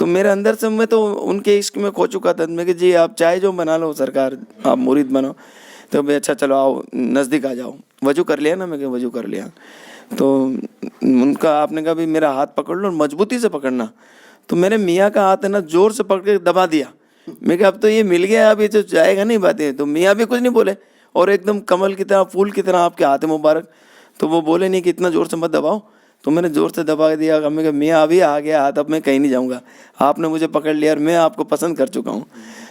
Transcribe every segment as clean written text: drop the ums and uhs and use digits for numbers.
تو میرے اندر سے میں تو ان کے عشق میں کھو چکا تھا. میں کہ جی آپ چائے جو بنا لو سرکار, آپ مرید بنو. تو بھائی اچھا چلو آؤ نزدیک آ جاؤ. وضو کر لیا نا؟ میں کہ وضو کر لیا. تو ان کا آپ نے کہا بھی میرا ہاتھ پکڑ لو اور مضبوطی سے پکڑنا. تو میرے میاں کا ہاتھ ہے نا زور سے پکڑ کے دبا دیا. میں کہ اب تو یہ مل گیا, اب یہ تو جائے گا نہیں باتیں. تو میاں بھی کچھ نہیں بولے, اور ایک دم کمل کی طرح پھول کی طرح آپ کے ہاتھ مبارک. تو وہ بولے نہیں کہ اتنا زور سے مت دباؤ. تو میں نے زور سے دبا دیا. میں کہ میاں ابھی آ گیا ہاتھ, اب میں کہیں نہیں جاؤں گا, آپ نے مجھے پکڑ لیا اور میں آپ کو پسند کر چکا ہوں.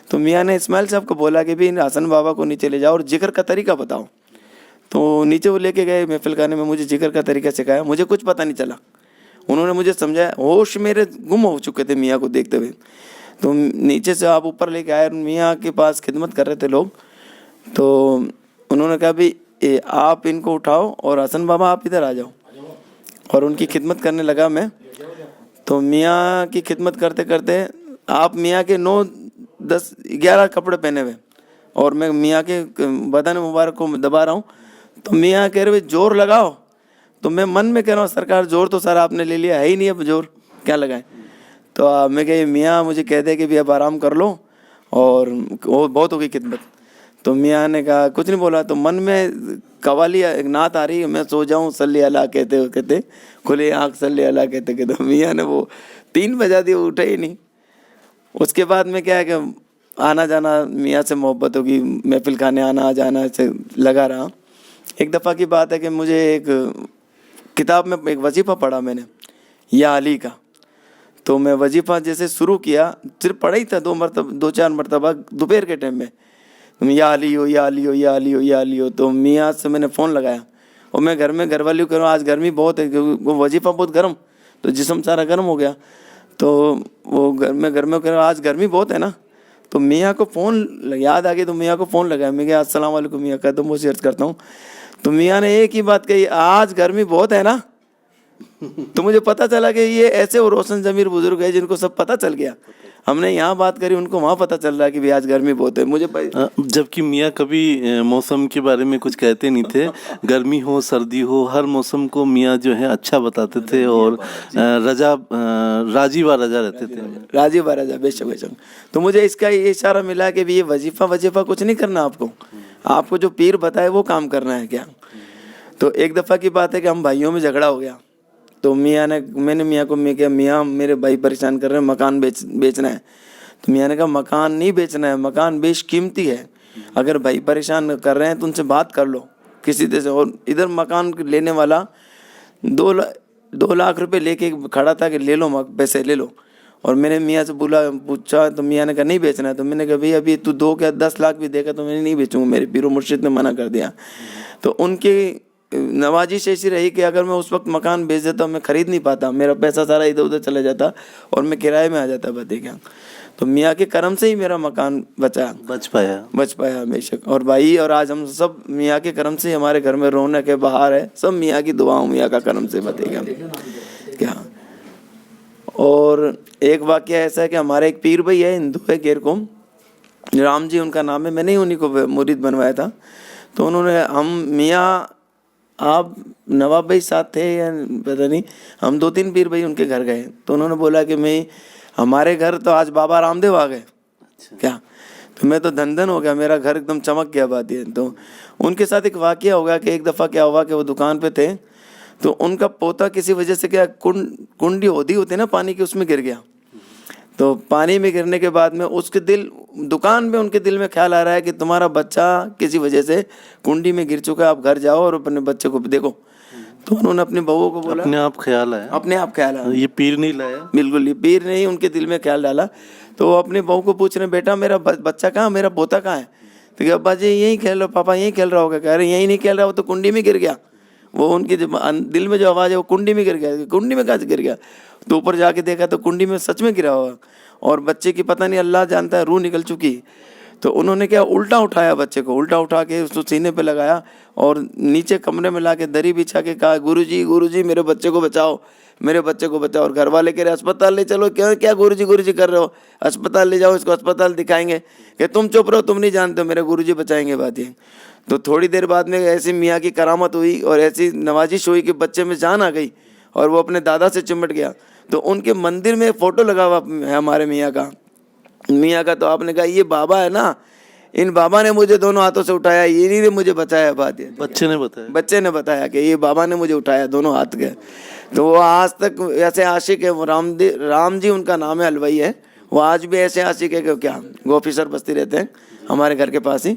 تو میاں نے اسماعیل صاحب کو بولا کہ بھی حسن بابا کو نیچے لے جاؤ اور ذکر کا طریقہ بتاؤ. تو نیچے وہ لے کے گئے محفل خانے میں, مجھے ذکر کا طریقہ سکھایا. مجھے کچھ پتہ نہیں چلا, انہوں نے مجھے سمجھایا. ہوش میرے گم ہو چکے تھے میاں کو دیکھتے ہوئے. تو نیچے سے آپ اوپر لے کے آئے, میاں کے پاس خدمت کر رہے تھے لوگ. تو انہوں نے کہا بھی آپ ان کو اٹھاؤ اور حسن بابا آپ ادھر آ جاؤ. اور ان کی خدمت کرنے لگا میں. تو میاں کی خدمت کرتے کرتے آپ میاں کے 9 10 11 کپڑے پہنے ہوئے, اور میں میاں کے بدن مبارک کو دبا رہا ہوں. تو میاں کہہ رہے زور لگاؤ. تو میں من میں کہہ رہا ہوں سرکار زور تو سارا آپ نے لے لیا, ہے ہی نہیں اب زور, کیا لگائیں. تو میں کہ میاں مجھے کہہ دے کہ بھی اب آرام کر لو, اور وہ بہت ہو گئی خدمت. تو میاں نے کہا کچھ نہیں بولا. تو من میں قوالی ایک نعت آ رہی ہے, میں سو جاؤں صلی اللہ کہتے کہتے, کھلے آنکھ صلی اللہ کہتے کہتے. میاں نے وہ 3 بجا دی, وہ اٹھے ہی نہیں. اس کے بعد میں کیا ہے کہ آنا جانا میاں سے محبت ہوگی, محفل خانے آنا جانا سے لگا رہا. ایک دفعہ کی بات ہے کہ مجھے ایک کتاب میں ایک وظیفہ پڑھا میں نے, یا علی کا. تو میں وظیفہ جیسے شروع کیا, صرف پڑھا ہی تھا 2-4 مرتبہ دوپہر کے ٹائم میں, یا علی ہو یا علی ہو یا علی ہو یا علی ہو. تو میاں سے میں نے فون لگایا, اور میں گھر میں گھر والی کو کہہ رہا ہوں آج گرمی بہت ہے, وہ وظیفہ بہت گرم, تو جسم سارا گرم ہو گیا. تو وہ گھر میں کہہ رہا ہوں آج گرمی بہت ہے نا. تو میاں کو فون یاد آ گئی, تو میاں کو فون لگایا. میں کہا السلام علیکم میاں, قدم سے عرض کرتا ہوں. تو میاں نے ایک ہی بات کہی, آج گرمی بہت ہے نا. تو مجھے پتہ چلا کہ یہ ایسے وہ روشن ضمیر بزرگ ہے جن کو سب پتہ چل گیا. ہم نے یہاں بات کری, ان کو وہاں پتہ چل رہا ہے کہ بھی آج گرمی بہت ہے. مجھے جبکہ میاں کبھی موسم کے بارے میں کچھ کہتے نہیں تھے, گرمی ہو سردی ہو ہر موسم کو میاں جو ہے اچھا بتاتے تھے, اور راضی و رضا رہتے تھے. راضی و رضا, بے شک بے شک. تو مجھے اس کا یہ اشارہ ملا کہ بھی یہ وظیفہ کچھ نہیں کرنا آپ کو جو پیر بتائے وہ کام کرنا ہے کیا. تو ایک دفعہ کی بات ہے کہ ہم بھائیوں میں جھگڑا ہو گیا. تو میں نے میاں کو کہا میاں میرے بھائی پریشان کر رہے ہیں, مکان بیچنا ہے. تو میاں نے کہا مکان نہیں بیچنا ہے, مکان بیش قیمتی ہے. اگر بھائی پریشان کر رہے ہیں تو ان سے بات کر لو کسی سے. اور ادھر مکان لینے والا 2 لاکھ روپے لے کے کھڑا تھا کہ لے لو پیسے لے لو. اور میں نے میاں سے پوچھا, تو میاں نے کہا نہیں بیچنا ہے. تو میں نے کہا بھائی ابھی تو 2 یا 10 لاکھ بھی دے گا تو میں نہیں بیچوں گا, میرے پیر و مرشد نے منع کر دیا. تو ان کی نوازش ایسی رہی کہ اگر میں اس وقت مکان بیچ دیتا میں خرید نہیں پاتا, میرا پیسہ سارا ادھر ادھر چلا جاتا اور میں کرائے میں آ جاتا. بتے کیا, تو میاں کے کرم سے ہی میرا مکان بچ پایا بے شک. اور بھائی, اور آج ہم سب میاں کے کرم سے ہمارے گھر میں رونق ہے, بہار ہے, سب میاں کی دعاؤں, میاں کا کرم سے. بتے کیا. اور ایک واقعہ ایسا ہے کہ ہمارے ایک پیر بھائی ہے, ہندو ہے, گیر قوم, رام جی ان کا نام ہے. میں نے انہیں کو مرید بنوایا تھا. تو انہوں نے میاں آپ نواب بھائی ساتھ تھے یا پتہ نہیں, ہم 2-3 پیر بھائی ان کے گھر گئے. تو انہوں نے بولا کہ ہمارے گھر تو آج بابا رام دیو آ گئے کیا. تو میں تو دھن ہو گیا, میرا گھر ایک دم چمک گیا. بات یہ تو ان کے ساتھ ایک واقعہ ہو گیا کہ ایک دفعہ کیا ہوا کہ وہ دکان پہ تھے, تو ان کا پوتا کسی وجہ سے کیا کنڈی ہوتی نا پانی کی, اس میں گر گیا. تو پانی میں گرنے کے بعد میں اس کے دکان میں ان کے دل میں خیال آ رہا ہے کہ تمہارا بچہ کسی وجہ سے کنڈی میں گر چکا ہے, آپ گھر جاؤ اور اپنے بچے کو دیکھو. تو انہوں نے اپنے بہو کو بولا, اپنے آپ خیال آیا, یہ پیر نہیں لایا, بالکل یہ پیر نہیں, ان کے دل میں خیال ڈالا. تو وہ اپنے بہو کو پوچھ رہے ہیں بیٹا میرا بچہ کہاں, میرا پوتا کہاں ہے. تو کہ ابا جی یہیں کھیل رہا, پاپا یہیں کھیل رہا ہوگا. کہہ رہے یہیں نہیں کھیل رہا, وہ تو کنڈی میں گر گیا. وہ ان کے دل میں جو آواز ہے وہ کنڈی میں گر گیا. کنڈی میں کہاں سے گر گیا. تو اوپر جا کے دیکھا تو کنڈی میں سچ میں گرا ہوا, اور بچے کی پتہ نہیں اللہ جانتا ہے روح نکل چکی. تو انہوں نے کیا الٹا اٹھایا بچے کو, الٹا اٹھا کے اس کو سینے پہ لگایا اور نیچے کمرے میں لا کے دری بچھا کے کہا گرو جی میرے بچے کو بچاؤ, میرے بچے کو بچاؤ. اور گھر والے کہہ رہے اسپتال لے چلو. کیا گرو جی کر رہے ہو, اسپتال لے جاؤ, اس کو اسپتال دکھائیں گے. کہ تم چپ رہو, تم نہیں جانتے, میرے گرو جی بچائیں گے. بات یہ. تو تھوڑی دیر بعد میں ایسی میاں کی کرامت ہوئی اور ایسی نوازش ہوئی کہ بچے میں جان آ گئی اور وہ اپنے دادا سے چمٹ گیا. تو ان کے مندر میں فوٹو لگا ہوا ہے ہمارے میاں کا. تو آپ نے کہا یہ بابا ہے نا, ان بابا نے مجھے دونوں ہاتھوں سے اٹھایا, یہ نہیں نے مجھے بچایا. بات یہ بچے نے بتایا کہ یہ بابا نے مجھے اٹھایا دونوں ہاتھ کے. تو وہ آج تک ایسے عاشق ہے. رام جی ان کا نام ہے, حلوائی ہے. وہ آج بھی ایسے عاشق ہے کہ کیا گوپی سر بستی رہتے ہیں ہمارے گھر کے پاس ہی.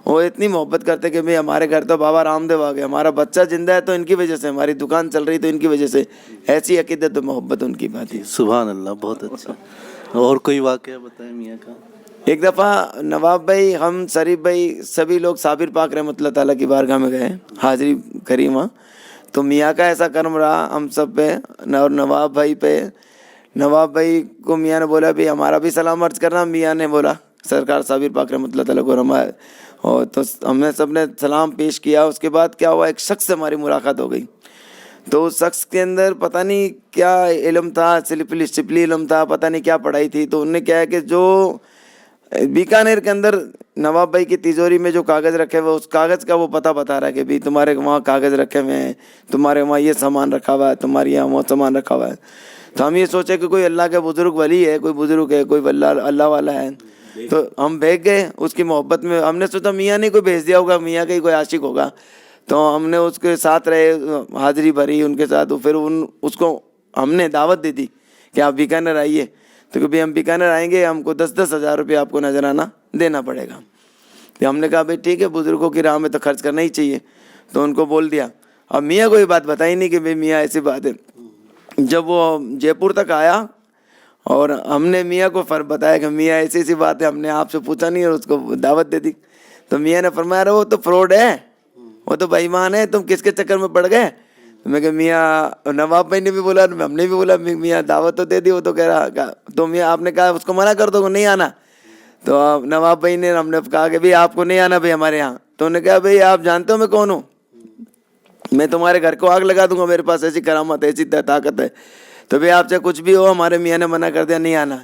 وہ اتنی محبت کرتے کہ بھائی ہمارے گھر تو بابا رام دیو آ گئے, ہمارا بچہ زندہ ہے تو ان کی وجہ سے, ہماری دکان چل رہی تو ان کی وجہ سے. ایسی عقیدت و محبت ان کی بات ہے. سبحان اللہ, بہت اچھا. اور کوئی واقعہ بتائیں میاں کا. ایک دفعہ نواب بھائی, ہم شریف بھائی, سبھی لوگ صابر پاک رحمۃ اللہ تعالیٰ کی بارگاہ میں گئے, حاضری کری وہاں. تو میاں کا ایسا کرم رہا ہم سب پہ اور نواب بھائی پہ. نواب بھائی کو میاں نے بولا بھی ہمارا بھی سلام عرض کرنا. میاں نے بولا سرکار صابر پاک رحمۃ اللہ تعالیٰ کو رحمائے, اور تو ہم نے سب نے سلام پیش کیا. اس کے بعد کیا ہوا, ایک شخص سے ہماری ملاقات ہو گئی. تو اس شخص کے اندر پتہ نہیں کیا علم تھا, سپلی علم تھا, پتہ نہیں کیا پڑھائی تھی. تو انہوں نے کیا ہے کہ جو بیکانیر کے اندر نواب بھائی کی تیجوری میں جو کاغذ رکھے ہوئے, اس کاغذ کا وہ پتہ بتا رہا ہے کہ بھائی تمہارے وہاں کاغذ رکھے ہوئے ہیں, تمہارے وہاں یہ سامان رکھا ہوا ہے, تمہارے یہاں وہ سامان رکھا ہوا ہے. تو ہم یہ سوچے کہ کوئی اللہ کا بزرگ ولی ہے, کوئی بزرگ ہے, کوئی اللہ والا ہے. تو ہم بھیگ گئے اس کی محبت میں. ہم نے سوچا میاں نے کوئی بھیج دیا ہوگا, میاں کا ہی کوئی عاشق ہوگا. تو ہم نے اس کے ساتھ رہے, حاضری بھری ان کے ساتھ. پھر اس کو ہم نے دعوت دے دی کہ آپ بیکانیر آئیے. تو کہ بھائی ہم بیکانیر آئیں گے, ہم کو 10,000 روپے آپ کو نذرانہ دینا پڑے گا. تو ہم نے کہا بھائی ٹھیک ہے, بزرگوں کی راہ میں تو خرچ کرنا ہی چاہیے. تو ان کو بول دیا. اب میاں کو یہ بات بتائی نہیں کہ بھائی میاں ایسی بات ہے. جب وہ جے پور تک آیا اور ہم نے میاں کو بتایا کہ میاں ایسی بات ہے, ہم نے آپ سے پوچھا نہیں اور اس کو دعوت دے دی. تو میاں نے فرمایا رہا وہ تو فراڈ ہے, وہ تو بے ایمان ہے, تم کس کے چکر میں پڑ گئے. میں کہ میاں, نواب بھائی نے بھی بولا, ہم نے بھی بولا میاں دعوت تو دے دی. وہ تو کہہ رہا, تو میاں آپ نے کہا اس کو منع کر دو نہیں آنا. تو نواب بھائی نے, ہم نے کہا کہ بھائی آپ کو نہیں آنا بھائی ہمارے یہاں. تو انہوں نے کہا بھائی آپ جانتے ہو میں کون ہوں, میں تمہارے گھر کو آگ لگا دوں گا, میرے پاس ایسی کرامت ہے, ایسی طاقت ہے. تو بھائی آپ سے کچھ بھی ہو, ہمارے میاں نے منع کر دیا نہیں آنا.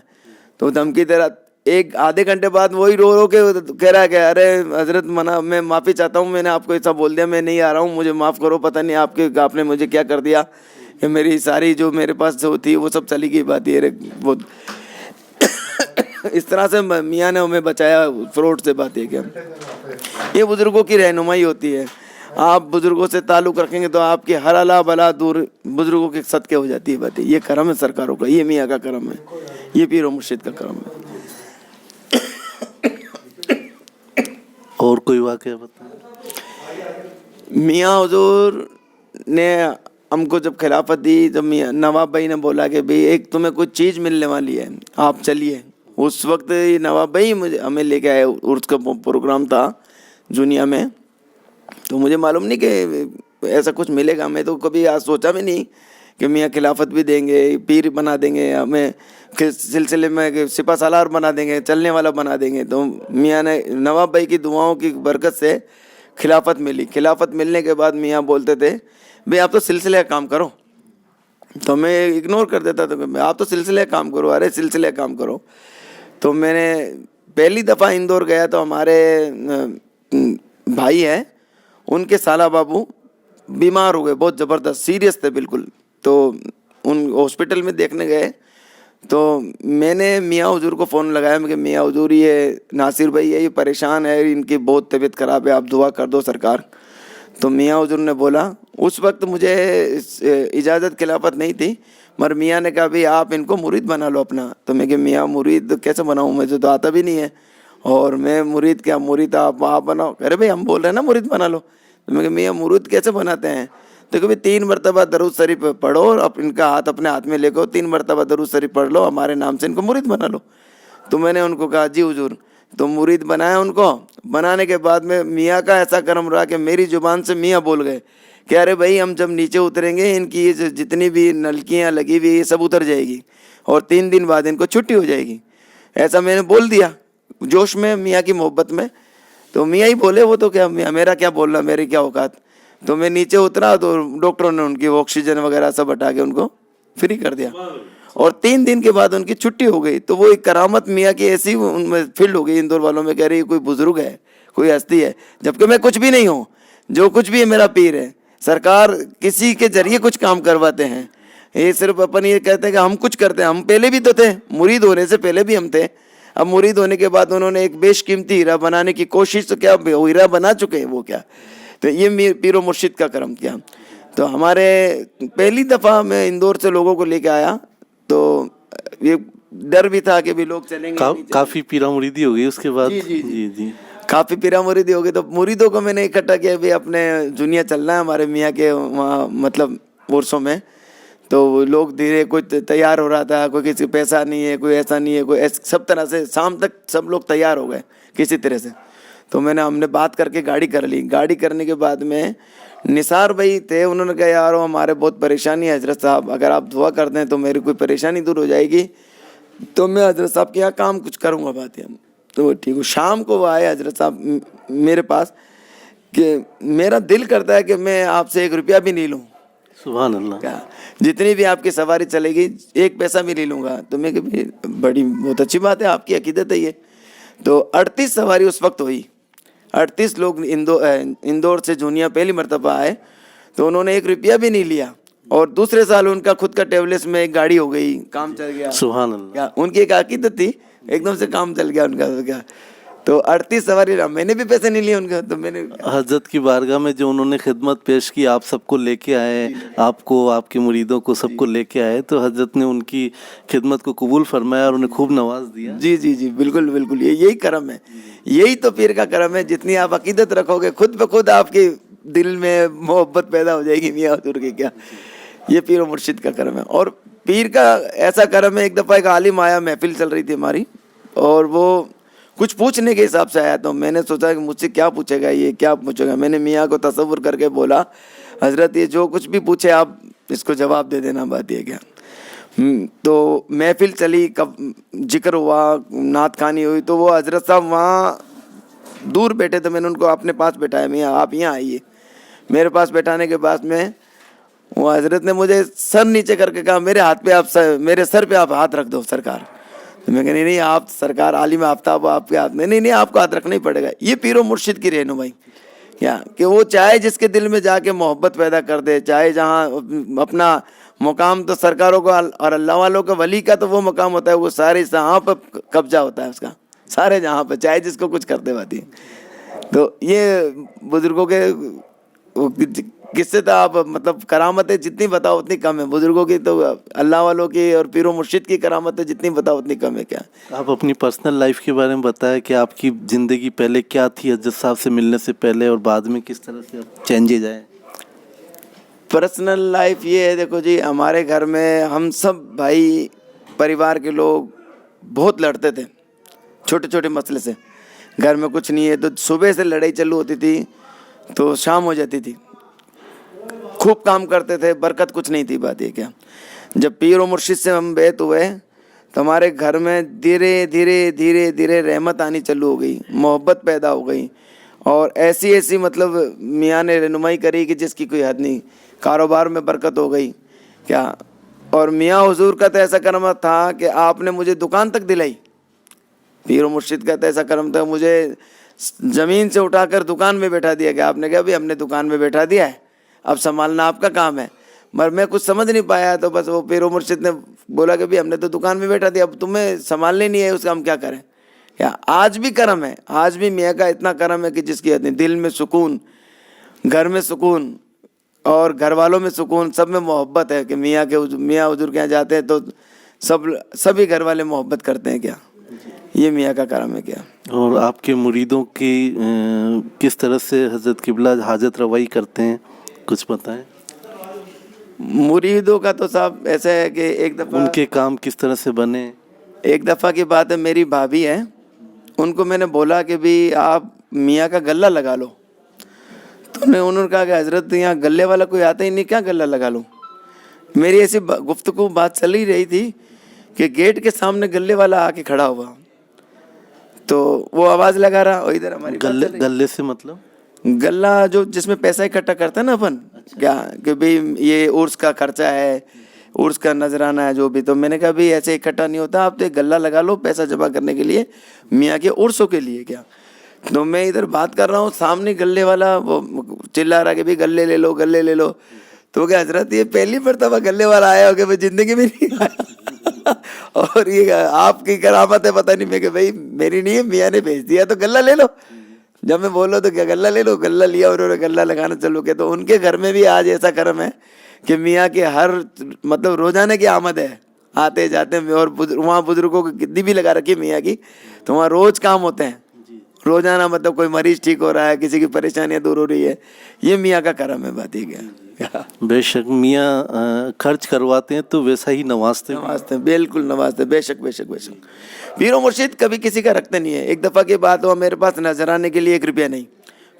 تو دھمکی دے رہا. ایک آدھے گھنٹے بعد وہی رو کے کہہ رہا ہے کہ ارے حضرت میں معافی چاہتا ہوں, میں نے آپ کو ایسا بول دیا, میں نہیں آ رہا ہوں, مجھے معاف کرو. پتہ نہیں آپ نے مجھے کیا کر دیا کہ میری ساری جو میرے پاس جو تھی وہ سب چلی گئی. بات یہ وہ اس طرح سے میاں نے ہمیں بچایا فراڈ سے. بات یہ کہ یہ بزرگوں کی رہنمائی ہوتی ہے. آپ بزرگوں سے تعلق رکھیں گے تو آپ کی ہر الا بلا دور بزرگوں کے صدقے ہو جاتی ہے. بات یہ کرم ہے سرکاروں کا, یہ میاں کا کرم ہے, یہ پیر و مرشد کا کرم ہے. اور کوئی واقعہ بتائیں. میاں حضور نے ہم کو جب خلافت دی, جب نواب بھائی نے بولا کہ بھئی ایک تمہیں کچھ چیز ملنے والی ہے, آپ چلیے. اس وقت نواب بھائی ہمیں لے کے آئے, عرس کا پروگرام تھا جونیا میں. تو مجھے معلوم نہیں کہ ایسا کچھ ملے گا. میں تو کبھی آج سوچا بھی نہیں کہ میاں خلافت بھی دیں گے, پیر بنا دیں گے, ہمیں سلسلے میں سپہ سالار بنا دیں گے, چلنے والا بنا دیں گے. تو میاں نے نواب بھائی کی دعاؤں کی برکت سے خلافت ملی. خلافت ملنے کے بعد میاں بولتے تھے بھئی آپ تو سلسلہ کام کرو. تو میں اگنور کر دیتا تھا کہ آپ تو سلسلہ کام کرو, ارے سلسلہ کام کرو. تو میں نے پہلی دفعہ اندور گیا تو ہمارے بھائی ہیں, ان کے سالہ بابو بیمار ہو گئے, بہت زبردست سیریس تھے بالکل. تو ان ہاسپٹل میں دیکھنے گئے. تو میں نے میاں حضور کو فون لگایا, میں کہ میاں حضور یہ ناصر بھائی ہے, یہ پریشان ہے, ان کی بہت طبیعت خراب ہے, آپ دعا کر دو سرکار. تو میاں حضور نے بولا, اس وقت مجھے اجازت خلافت نہیں تھی, مگر میاں نے کہا بھئی آپ ان کو مرید بنا لو اپنا. تو میں کہ میاں مرید کیسے بناؤں, مجھے تو آتا بھی نہیں ہے, اور میں مرید کیا, مرید آپ بناؤ. ارے بھئی ہم بول رہے ہیں نا مرید بنا لو. تو میں کہ میاں مرید کیسے بناتے ہیں. تو کہ 3 مرتبہ درود شریف پڑھو اور ان کا ہاتھ اپنے ہاتھ میں لے کے 3 مرتبہ درود شریف پڑھ لو, ہمارے نام سے ان کو مرید بنا لو. تو میں نے ان کو کہا جی حضور. تو مرید بنایا ان کو. بنانے کے بعد میں میاں کا ایسا کرم رہا کہ میری زبان سے میاں بول گئے کہ ارے بھائی ہم جب نیچے اتریں گے ان کی جتنی بھی نلکیاں لگی ہوئی یہ سب اتر جائے گی, اور 3 دن بعد ان کو چھٹی ہو جائے گی. ایسا میں نے بول دیا جوش میں, میاں کی محبت میں. تو میاں ہی بولے, وہ تو کیا میرا کیا بولنا, میری کیا اوقات. تو میں نیچے اترا تو ڈاکٹروں نے ان کی آکسیجن وغیرہ سب ہٹا کے ان کو فری کر دیا, اور 3 دن کے بعد ان کی چھٹی ہو گئی. تو وہ ایک کرامت میاں کی ایسی ان میں فیلڈ ہو گئی اندور والوں میں, کہہ رہی کوئی بزرگ ہے, کوئی ہستی ہے, جبکہ میں کچھ بھی نہیں ہوں. جو کچھ بھی ہے میرا پیر ہے. سرکار کسی کے ذریعے کچھ کام کرواتے ہیں, یہ صرف اپن یہ کہتے ہیں کہ ہم کچھ کرتے ہیں. ہم پہلے بھی تو تھے, مرید ہونے سے پہلے بھی ہم تھے. اب مرید ہونے کے بعد انہوں نے ایک بیش قیمتی ہیرا بنانے کی کوشش, تو کیا وہ ہیرا بنا چکے ہیں وہ کیا. تو یہ پیر و مرشد کا کرم کیا. تو ہمارے پہلی دفعہ میں اندور سے لوگوں کو لے کے آیا تو یہ ڈر بھی تھا کہ بھی لوگ چلیں گے. کافی پیرا مریدی ہو گئی اس کے بعد. جی کافی پیرا مریدی ہو گئی. تو مریدوں کو میں نے اکٹھا کیا بھی اپنے دنیا چلنا ہے ہمارے میاں کے وہاں مطلب عرسوں میں. تو لوگ دھیرے کوئی تیار ہو رہا تھا, کوئی کسی پیسہ نہیں ہے, کوئی ایسا نہیں ہے, کوئی سب طرح سے شام تک سب لوگ تیار ہو گئے کسی طرح سے. تو ہم نے بات کر کے گاڑی کر لی. گاڑی کرنے کے بعد میں نثار بھائی تھے, انہوں نے کہا یار ہمارے بہت پریشانی ہے حضرت صاحب, اگر آپ دعا کر دیں تو میری کوئی پریشانی دور ہو جائے گی, تو میں حضرت صاحب کے یہاں کام کچھ کروں گا. بات ہے تو ٹھیک. شام کو وہ آئے حضرت صاحب میرے پاس کہ میرا دل کرتا ہے کہ میں آپ سے 1 روپیہ بھی نہیں لوں. سبحان اللہ. کیا جتنی بھی آپ کی سواری چلے گی 1 پیسہ بھی نہیں لوں گا. تو میں کہ بڑی بہت اچھی بات ہے, آپ کی عقیدت ہے یہ. تو 38 سواری اس وقت ہوئی. 38 لوگ اندور سے جونیا پہلی مرتبہ آئے. تو انہوں نے 1 روپیہ بھی نہیں لیا. اور دوسرے سال ان کا خود کا ٹریولرس میں ایک گاڑی ہو گئی, کام چل گیا. سبحان اللہ. کیا ان کی ایک عقیدت تھی, ایک دم سے کام چل گیا ان کا. کیا تو 38 سواری, میں نے بھی پیسے نہیں لیے ان کا. تو میں نے حضرت کی بارگاہ میں جو انہوں نے خدمت پیش کی, آپ سب کو لے کے آئے, آپ کو, آپ کے مریدوں کو سب کو لے کے آئے, تو حضرت نے ان کی خدمت کو قبول فرمایا اور انہیں خوب نواز دیا. جی بالکل بالکل, یہی کرم ہے, یہی تو پیر کا کرم ہے. جتنی آپ عقیدت رکھو گے خود بخود آپ کے دل میں محبت پیدا ہو جائے گی میاں حضور کی. کیا یہ پیر و مرشد کا کرم ہے. اور پیر کا ایسا کرم ہے, ایک دفعہ ایک عالم آیا, محفل چل رہی تھی ہماری, اور وہ کچھ پوچھنے کے حساب سے آیا. تو میں نے سوچا کہ مجھ سے کیا پوچھے گا, یہ کیا پوچھے گا. میں نے میاں کو تصور کر کے بولا حضرت یہ جو کچھ بھی پوچھے آپ اس کو جواب دے دینا. بات یہ کیا. تو محفل چلی, ذکر ہوا, نعت خوانی ہوئی. تو وہ حضرت صاحب وہاں دور بیٹھے تھے, میں نے ان کو اپنے پاس بٹھایا, میاں آپ یہاں آئیے. میرے پاس بیٹھانے کے بعد میں وہ حضرت نے مجھے سر نیچے کر کے کہا میرے ہاتھ پہ آپ میرے سر پہ آپ ہاتھ رکھ دو سرکار. میں کہ نہیں آپ سرکار عالم آفتاب آپ کے ہاتھ میں, نہیں آپ کو ہاتھ رکھنا ہی پڑے گا. یہ پیر و مرشد کی رہنمائی کیا کہ وہ چاہے جس کے دل میں جا کے محبت پیدا کر دے, چاہے جہاں اپنا مقام تو سرکاروں کو اور اللہ والوں کا ولی کا تو وہ مقام ہوتا ہے, وہ سارے جہاں پہ قبضہ ہوتا ہے اس کا, سارے جہاں پہ, چاہے جس کو کچھ کرتے باتی. تو یہ بزرگوں کے قصے تھا. آپ مطلب کرامتیں جتنی بتاؤ اتنی کم ہے. بزرگوں کی تو اللہ والوں کی اور پیر و مرشد کی کرامتیں جتنی بتاؤ اتنی کم ہے. کیا آپ اپنی پرسنل لائف کے بارے میں بتائیں کہ آپ کی زندگی پہلے کیا تھی حضرت صاحب سے ملنے سے پہلے, اور بعد میں کس طرح سے چینجز آئے. پرسنل لائف یہ ہے, دیکھو جی ہمارے گھر میں ہم سب بھائی پریوار کے لوگ بہت لڑتے تھے چھوٹے چھوٹے مسئلے سے. گھر میں کچھ نہیں ہے تو صبح سے لڑائی چالو ہوتی تھی تو شام ہو جاتی تھی. خوب کام کرتے تھے, برکت کچھ نہیں تھی. بات یہ کیا جب پیر و مرشد سے ہم بیعت ہوئے تو ہمارے گھر میں دھیرے دھیرے رحمت آنی چالو ہو گئی, محبت پیدا ہو گئی, اور ایسی مطلب میاں نے رہنمائی کری کہ جس کی کوئی حد نہیں. کاروبار میں برکت ہو گئی. کیا اور میاں حضور کا تو ایسا کرم تھا کہ آپ نے مجھے دکان تک دلائی. پیر و مرشد کا تو ایسا کرم تھا, مجھے زمین سے اٹھا کر دکان میں بیٹھا دیا کہ آپ نے کہا بھی ہم نے دکان میں بیٹھا دیا ہے, اب سنبھالنا آپ کا کام ہے. مگر میں کچھ سمجھ نہیں پایا, تو بس وہ پیر و مرشد نے بولا کہ بھی ہم نے تو دکان میں بیٹھا دیا, اب تمہیں سنبھالنے نہیں ہے, اس کا ہم کیا کریں. کیا آج بھی کرم ہے, آج بھی میاں کا اتنا کرم ہے کہ جس کی دل میں سکون, گھر میں سکون, اور گھر والوں میں سکون, سب میں محبت ہے. کہ میاں حضور کے یہاں جاتے ہیں تو سبھی گھر والے محبت کرتے ہیں. کیا یہ میاں کا کرم ہے. کیا اور آپ کے مریدوں کی کس طرح سے حضرت قبلہ حاجت روائی کرتے ہیں, کچھ بتائیں. مریدوں کا تو صاحب ایسا ہے کہ ایک دفعہ ان کے کام کس طرح سے بنے. ایک دفعہ کی بات ہے, میری بھابھی ہے, ان کو میں نے بولا کہ بھی آپ میاں کا غلہ لگا لو. تو انہوں نے کہا کہ حضرت یہاں غلے والا کوئی آتا ہی نہیں, کیا غلہ لگا لوں. میری ایسی گفتگو بات چل ہی رہی تھی کہ گیٹ کے سامنے غلے والا آ کے کھڑا ہوا, تو وہ آواز لگا رہا, اور ادھر ہماری غلے سے مطلب غلہ جو جس میں پیسہ اکٹھا کرتا ہے نا اپن. کیا کہ بھئی یہ عرس کا خرچہ ہے, عرس کا نذرانہ ہے جو بھی. تو میں نے کہا بھی ایسے اکٹھا نہیں ہوتا, آپ تو ایک غلہ لگا لو پیسہ جمع کرنے کے لیے میاں کے عرسوں کے لیے. کیا تو میں ادھر بات کر رہا ہوں, سامنے غلے والا وہ چلا رہا کہ بھی غلے لے لو. تو وہ کہ حضرت یہ پہلی مرتبہ گلے والا آیا ہو کہ میں زندگی میں نہیں آیا اور یہ آپ کی کرامت ہے پتہ نہیں. میں کہ بھائی میری نہیں ہے, میاں نے بھیج دیا تو غلہ لے لو. جب میں بولو تو کیا غلہ لے لو, غلہ لیا اور انہوں نے غلہ لگانا چلو کیا. تو ان کے گھر میں بھی آج ایسا کرم ہے کہ میاں کے ہر مطلب روزانہ کی آمد ہے, آتے جاتے ہیں. اور وہاں بزرگوں کی گدی بھی لگا رکھی ہے میاں کی, تو وہاں روز کام ہوتے ہیں روزانہ. مطلب کوئی مریض ٹھیک ہو رہا ہے, کسی کی پریشانیاں دور ہو رہی ہے, یہ میاں کا کرم ہے. بات ہی کیا. بے شک میاں خرچ کرواتے ہیں تو ویسا ہی نوازتے ہیں. نوازتے, بالکل نوازتے, بے شک بے شک بے شک. پیر و مرشد کبھی کسی کا رکھتے نہیں ہے. ایک دفعہ کی بات ہوا, میرے پاس نذرانے کے لیے 1 روپیہ نہیں,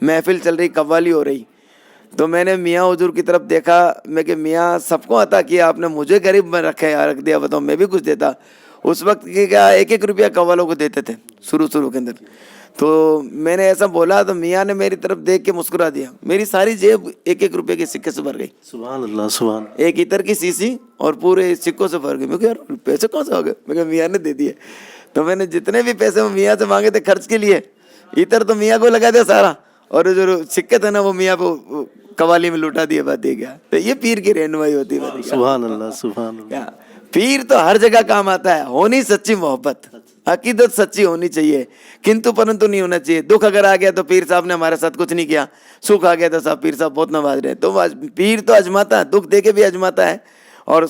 محفل چل رہی, قوالی ہو رہی, تو میں نے میاں حضور کی طرف دیکھا. میں کہ میاں سب کو عطا کیا آپ نے, مجھے غریب میں رکھ دیا, بتاؤ میں بھی کچھ دیتا. اس وقت کیا 1-1 روپیہ قوالوں کو دیتے تھے شروع کے اندر. تو میں نے ایسا بولا تو میاں نے میری طرف دیکھ کے مسکرا دیا. میری ساری جیب 1-1 روپے کے سکے سے بھر گئی. سبحان اللہ سبحان. ایک عطر کی سیسی اور پورے سکوں سے بھر گئی. میں کہ یار پیسے کہاں سے آ گئے؟ میں کہ میاں نے دے دیے. تو میں نے جتنے بھی پیسے وہ میاں سے مانگے تھے خرچ کے لیے, عطر تو میاں کو لگا دیا سارا, اور جو سکے تھے نا وہ میاں کو قوالی میں لوٹا دیے. بات یہ کیا. تو یہ پیر کی رہنمائی ہوتی ہے. سبحان اللہ سبحان اللہ. پیر تو ہر جگہ کام آتا ہے. ہونی سچی محبت, عقیدت سچی ہونی چاہیے, کنتو پرنتو نہیں ہونا چاہیے. دکھ اگر آ گیا تو پیر صاحب نے ہمارے ساتھ کچھ نہیں کیا, سکھ آ گیا تو صاحب پیر صاحب بہت نواز رہے. تو پیر تو آزماتا ہے, دکھ دے کے بھی آزماتا ہے اور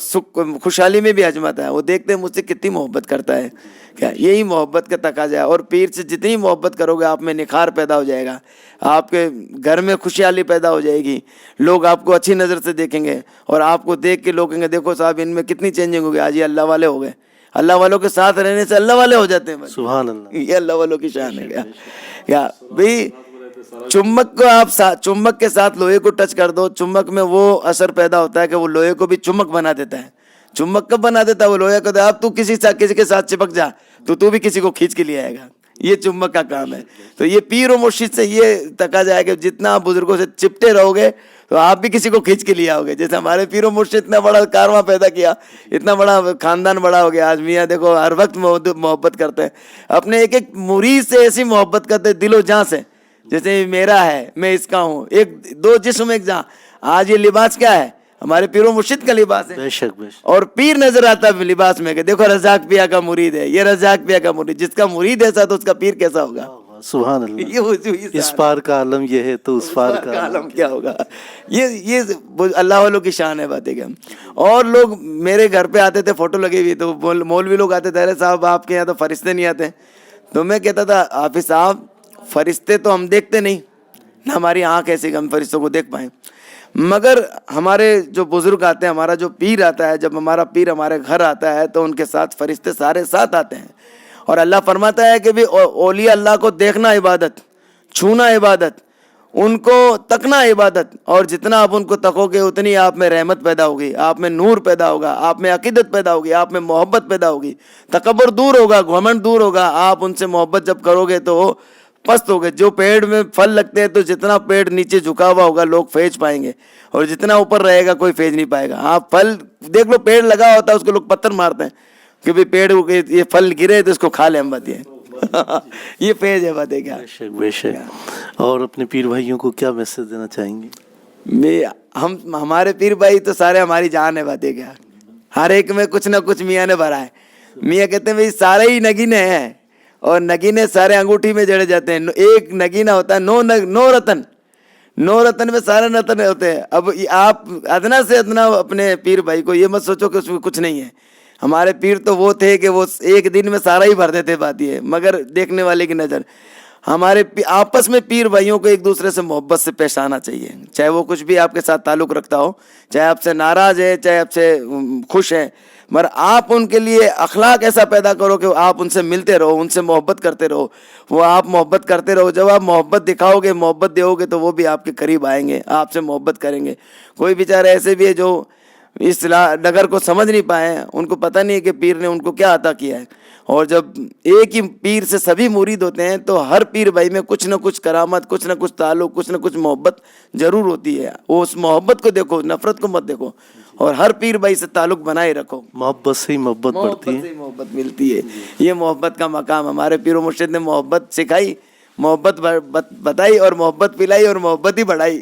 خوشحالی میں بھی آزماتا ہے. وہ دیکھتے ہیں مجھ سے کتنی محبت کرتا ہے. کیا یہی محبت کا تقاضا ہے. اور پیر سے جتنی محبت کرو گے آپ میں نکھار پیدا ہو جائے گا, آپ کے گھر میں خوشحالی پیدا ہو جائے گی, لوگ آپ کو اچھی نظر سے دیکھیں گے, اور آپ کو دیکھ کے لوگ کہیں گے دیکھو صاحب ان میں کتنی چینجنگ ہو گئی, آج یہ اللہ والے ہو گئے. اللہ والوں کے ساتھ رہنے سے اللہ والے ہو جاتے ہیں. سبحان اللہ. یہ اللہ والوں کی شان ہے. کیا بھائی چمک کو آپ چمک کے ساتھ لوہے کو ٹچ کر دو, چمک میں وہ اثر پیدا ہوتا ہے کہ وہ لوہے کو بھی چمک بنا دیتا ہے. چمک کب بنا دیتا ہے وہ لوہے کو, آپ تو کسی کے ساتھ چپک جا تو بھی کسی کو کھینچ کے لیے آئے گا. یہ چمک کا کام ہے. تو یہ پیر و مرشد سے یہ تقاضا ہے کہ جتنا آپ بزرگوں سے چپٹے رہو گے تو آپ بھی کسی کو کھینچ کے لیے آؤ گے. جیسے ہمارے پیر و مرشد اتنا بڑا کارواں پیدا کیا, اتنا بڑا خاندان بڑا ہو گیا. آج میاں دیکھو ہر وقت محبت کرتے ہیں, اپنے ایک ایک مرید سے ایسی محبت کرتے ہیں دل و جان سے, جیسے میرا ہے میں اس کا ہوں, 2 جسم 1 جان. آج یہ لباس کیا ہے, ہمارے پیر و مرشد کا لباس ہے. بے شک بے شک. اور پیر نظر آتا ہے لباس میں کہ دیکھو رزاق پیا کا مرید ہے, یہ رزاق پیا کا مرید. جس کا مرید ایسا تو اس کا پیر کیسا ہوگا. سبحان اللہ. اس پار کا عالم یہ ہے تو اس پار کا عالم کیا ہوگا. یہ اللہ والوں کی شان ہے. باتیں کیا. اور لوگ میرے گھر پہ آتے تھے, فوٹو لگی ہوئی, تو مولوی لوگ آتے تھے, ارے صاحب آپ کے یہاں تو فرشتے نہیں آتے. تو میں کہتا تھا حافظ صاحب فرشتے تو ہم دیکھتے نہیں نہ, ہماری آنکھ ایسی کہ ہم فرشتوں کو دیکھ پائیں, مگر ہمارے جو بزرگ آتے ہیں, ہمارا جو پیر آتا ہے, جب ہمارا پیر ہمارے گھر آتا ہے تو ان کے ساتھ فرشتے سارے ساتھ آتے ہیں. اور اللہ فرماتا ہے کہ بھی اولیاء اللہ کو دیکھنا عبادت, چھونا عبادت, ان کو تکنا عبادت. اور جتنا آپ ان کو تکو گے اتنی آپ میں رحمت پیدا ہوگی, آپ میں نور پیدا ہوگا, آپ میں عقیدت پیدا ہوگی, آپ میں محبت پیدا ہوگی, تکبر دور ہوگا, گھمنڈ دور ہوگا. آپ ان سے محبت جب کرو گے تو پست ہو گئے. جو پیڑ میں پھل لگتے ہیں تو جتنا پیڑ نیچے جھکا ہوا ہوگا لوگ فیض پائیں گے, اور جتنا اوپر رہے گا کوئی فیض نہیں پائے گا. آپ پھل دیکھ لو, پیڑ لگا ہوتا ہے اس کو لوگ پتھر مارتے ہیں کہ بھی پیڑ یہ پھل گرے تو اس کو کھا لیں. ہم بات یہ فیض ہے. بات ہے کیا. بے شک بے شک. اور اپنے پیر بھائیوں کو کیا میسج دینا چاہیں گے؟ ہمارے پیر بھائی تو سارے ہماری جان ہے. بات ہے کیا. ہر ایک میں کچھ نہ کچھ میاں نے بھرا ہے. میاں کہتے ہیں بھائی سارے ہی نگینے ہیں, اور نگینے سارے انگوٹھی میں جڑے جاتے ہیں. ایک نگینہ ہوتا ہے 9 رتن, 9 رتن میں سارے رتن ہوتے ہیں. اب آپ ادنا سے ادنا اپنے پیر بھائی کو یہ مت سوچو کہ اس میں کچھ نہیں ہے. ہمارے پیر تو وہ تھے کہ وہ ایک دن میں سارا ہی بھر دیتے. بات یہ ہے, مگر دیکھنے والے کی نظر. ہمارے آپس میں پیر بھائیوں کو ایک دوسرے سے محبت سے پیش آنا چاہیے, چاہے وہ کچھ بھی آپ کے ساتھ تعلق رکھتا ہو, چاہے آپ سے ناراض ہے, چاہے آپ سے خوش ہے, مگر آپ ان کے لیے اخلاق ایسا پیدا کرو کہ آپ ان سے ملتے رہو, ان سے محبت کرتے رہو. وہ آپ محبت کرتے رہو. جب آپ محبت دکھاؤ گے, محبت دو گے, تو وہ بھی آپ کے قریب آئیں گے, آپ سے محبت کریں گے. کوئی بیچارے ایسے بھی ہے جو اس ڈگر کو سمجھ نہیں پائے ہیں, ان کو پتہ نہیں ہے کہ پیر نے ان کو کیا عطا کیا ہے. اور جب ایک ہی پیر سے سبھی مرید ہوتے ہیں تو ہر پیر بھائی میں کچھ نہ کچھ کرامت, کچھ نہ کچھ تعلق, کچھ نہ کچھ محبت ضرور ہوتی ہے. وہ اس محبت کو دیکھو, نفرت کو مت دیکھو, اور ہر پیر بھائی سے تعلق بنائے رکھو. محبت سے ہی محبت بڑھتی ہے, محبت ملتی ہے. یہ محبت کا مقام ہمارے پیر و مرشد نے محبت سکھائی, محبت بتائی, اور محبت پلائی, اور محبت ہی بڑھائی.